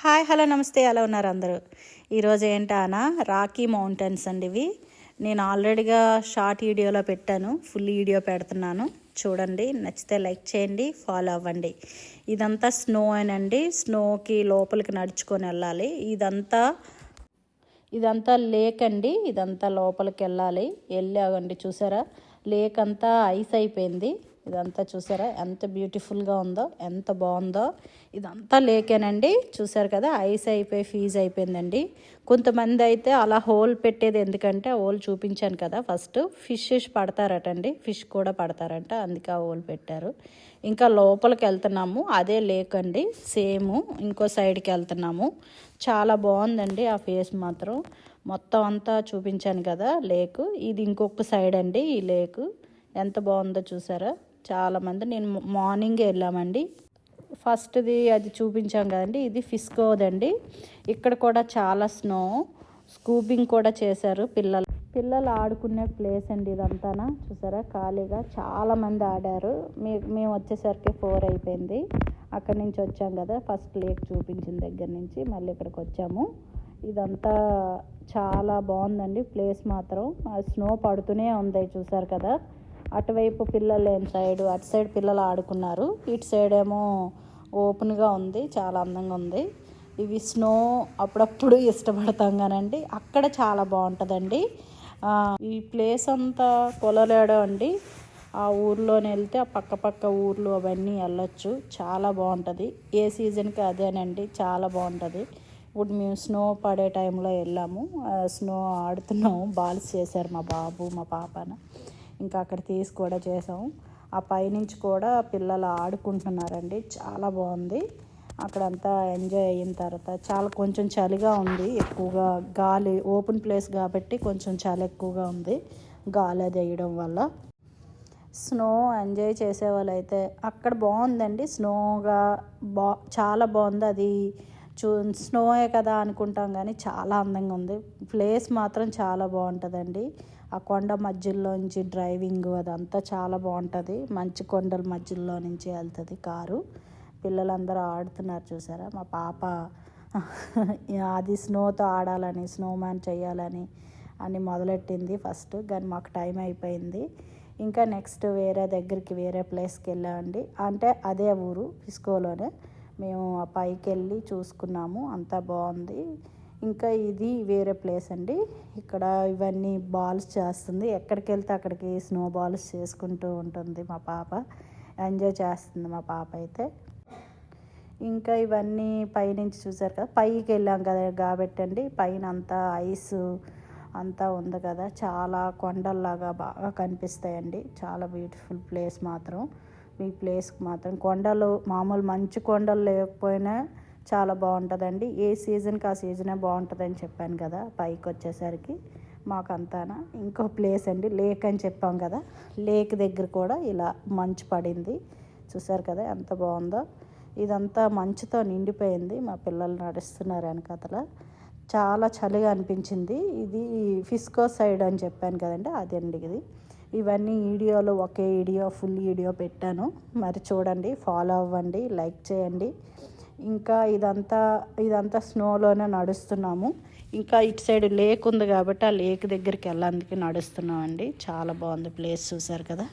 Hi hello నమస్తే, ఎలా ఉన్నారు అందరూ? ఈరోజు ఏంటన్నా రాకీ మౌంటైన్స్ అండి. ఇవి నేను ఆల్రెడీగా షార్ట్ వీడియోలో పెట్టాను, ఫుల్ వీడియో పెడుతున్నాను చూడండి. నచ్చితే లైక్ చేయండి, ఫాలో అవ్వండి. ఇదంతా స్నో అనండి, స్నోకి లోపలికి నడుచుకొని వెళ్ళాలి. ఇదంతా లేక్ అండి, ఇదంతా లోపలికి వెళ్ళాలి. వెళ్ళామండి, చూసారా లేక్ అంతా ఐస్ అయిపోయింది. ఇదంతా చూసారా ఎంత బ్యూటిఫుల్గా ఉందో, ఎంత బాగుందో. ఇదంతా లేకేనండి, చూసారు కదా ఐస్ అయిపోయి ఫీజ్ అయిపోయిందండి. కొంతమంది అయితే అలా హోల్ పెట్టేది ఎందుకంటే, ఆ హోల్ చూపించాను కదా ఫస్ట్, ఫిషెస్ పడతారటండి, ఫిష్ కూడా పడతారంట, అందుకే ఆ హోల్ పెట్టారు. ఇంకా లోపలికి వెళ్తున్నాము, అదే లేక్ అండి, సేమ్ ఇంకో సైడ్కి వెళ్తున్నాము. చాలా బాగుందండి ఆ ఫేస్ మాత్రం. మొత్తం అంతా చూపించాను కదా లేక్, ఇది ఇంకొక సైడ్ అండి. ఈ లేక్ ఎంత బాగుందో చూసారా. చాలామంది, నేను మార్నింగే వెళ్ళామండి. ఫస్ట్ది అది చూపించాం కదండి, ఇది ఫిస్కోదండి. ఇక్కడ కూడా చాలా స్నో, స్కూబింగ్ కూడా చేశారు. పిల్లలు ఆడుకునే ప్లేస్ అండి ఇదంతా. చూసారా ఖాళీగా చాలామంది ఆడారు. మేము వచ్చేసరికి 4 అయిపోయింది. అక్కడి నుంచి వచ్చాం కదా, ఫస్ట్ లేక్ చూపించిన దగ్గర నుంచి మళ్ళీ ఇక్కడికి వచ్చాము. ఇదంతా చాలా బాగుందండి ప్లేస్ మాత్రం. స్నో పడుతూనే ఉంది, చూసారు కదా. అటువైపు పిల్లలు లేని సైడు, అటు సైడ్ పిల్లలు ఆడుకున్నారు, ఇటు సైడ్ ఏమో ఓపెన్గా ఉంది, చాలా అందంగా ఉంది. ఇవి స్నో అప్పుడప్పుడు ఇష్టపడతాం కానండి, అక్కడ చాలా బాగుంటుందండి. ఈ ప్లేస్ అంతా కొలలేడు అండి. ఆ ఊర్లోనే వెళ్తే ఆ పక్క ఊర్లు అవన్నీ వెళ్ళొచ్చు, చాలా బాగుంటుంది. ఏ సీజన్కి అదేనండి, చాలా బాగుంటుంది. ఇప్పుడు మేము స్నో పడే టైంలో వెళ్ళాము, స్నో ఆడుతున్నాము. బాల్స్ చేశారు మా బాబు మా పాపన, ఇంకా అక్కడ తీసి కూడా చేసాము. ఆ పైనుంచి కూడా పిల్లలు ఆడుకుంటున్నారండి, చాలా బాగుంది. అక్కడంతా ఎంజాయ్ అయిన తర్వాత కొంచెం చలిగా ఉంది, ఎక్కువగా గాలి, ఓపెన్ ప్లేస్ కాబట్టి కొంచెం చలి ఎక్కువగా ఉంది, గాలి అది వేయడం వల్ల. స్నో ఎంజాయ్ చేసే వాళ్ళు అయితే అక్కడ బాగుందండి, స్నోగా చాలా బాగుంది. అది స్నోయే కదా అనుకుంటాం కానీ చాలా అందంగా ఉంది. ప్లేస్ మాత్రం చాలా బాగుంటుందండి. ఆ కొండ మధ్యలోంచి డ్రైవింగ్ అదంతా చాలా బాగుంటుంది. మంచి కొండల మధ్యలో నుంచి వెళ్తుంది కారు. పిల్లలందరూ ఆడుతున్నారు, చూసారా. మా పాప అది స్నోతో ఆడాలని, స్నోమ్యాన్ చేయాలని అని మొదలెట్టింది ఫస్ట్, కానీ మాకు టైం అయిపోయింది. ఇంకా నెక్స్ట్ వేరే ప్లేస్కి వెళ్ళామండి. అంటే అదే ఊరు ఫిస్కోలోనే. మేము ఆ పైకి వెళ్ళి చూసుకున్నాము, అంతా బాగుంది. ఇంకా ఇది వేరే ప్లేస్ అండి. ఇక్కడ ఇవన్నీ బాల్స్ చేస్తుంది, ఎక్కడికి వెళ్తే అక్కడికి స్నో బాల్స్ చేసుకుంటూ ఉంటుంది మా పాప. ఎంజాయ్ చేస్తుంది మా పాప అయితే. ఇంకా ఇవన్నీ పైనుంచి చూసారు కదా, పైకి వెళ్ళాం కదా కాబట్టి అండి, పైన అంతా ఐస్ అంతా ఉంది కదా, చాలా కొండల్లాగా బాగా కనిపిస్తాయండి. చాలా బ్యూటిఫుల్ ప్లేస్ మాత్రం. ఈ ప్లేస్కి మాత్రం కొండలు మామూలు మంచు కొండలు లేకపోయినా చాలా బాగుంటుందండి. ఏ సీజన్కి ఆ సీజనే బాగుంటుందని చెప్పాను కదా. పైకి వచ్చేసరికి మాకంతానా ఇంకో ప్లేస్ అండి, లేక్ అని చెప్పాం కదా, లేక్ దగ్గర కూడా ఇలా మంచు పడింది, చూసారు కదా ఎంత బాగుందో. ఇదంతా మంచుతో నిండిపోయింది. మా పిల్లలు నడుస్తున్నారు వెనకాతల, చాలా చలిగా అనిపించింది. ఇది ఫిస్కో సైడ్ అని చెప్పాను కదండి, అదండి ఇది. ఇవన్నీ వీడియోలో ఒకే వీడియో, ఫుల్ వీడియో పెట్టాను, మరి చూడండి, ఫాలో అవ్వండి, లైక్ చేయండి. ఇంకా ఇదంతా స్నోలోనే నడుస్తున్నాము. ఇంకా ఇటు సైడ్ లేక్ ఉంది కాబట్టి ఆ లేక్ దగ్గరికి వెళ్ళడానికి నడుస్తున్నామండి. చాలా బాగుంది ప్లేస్, చూసారు కదా.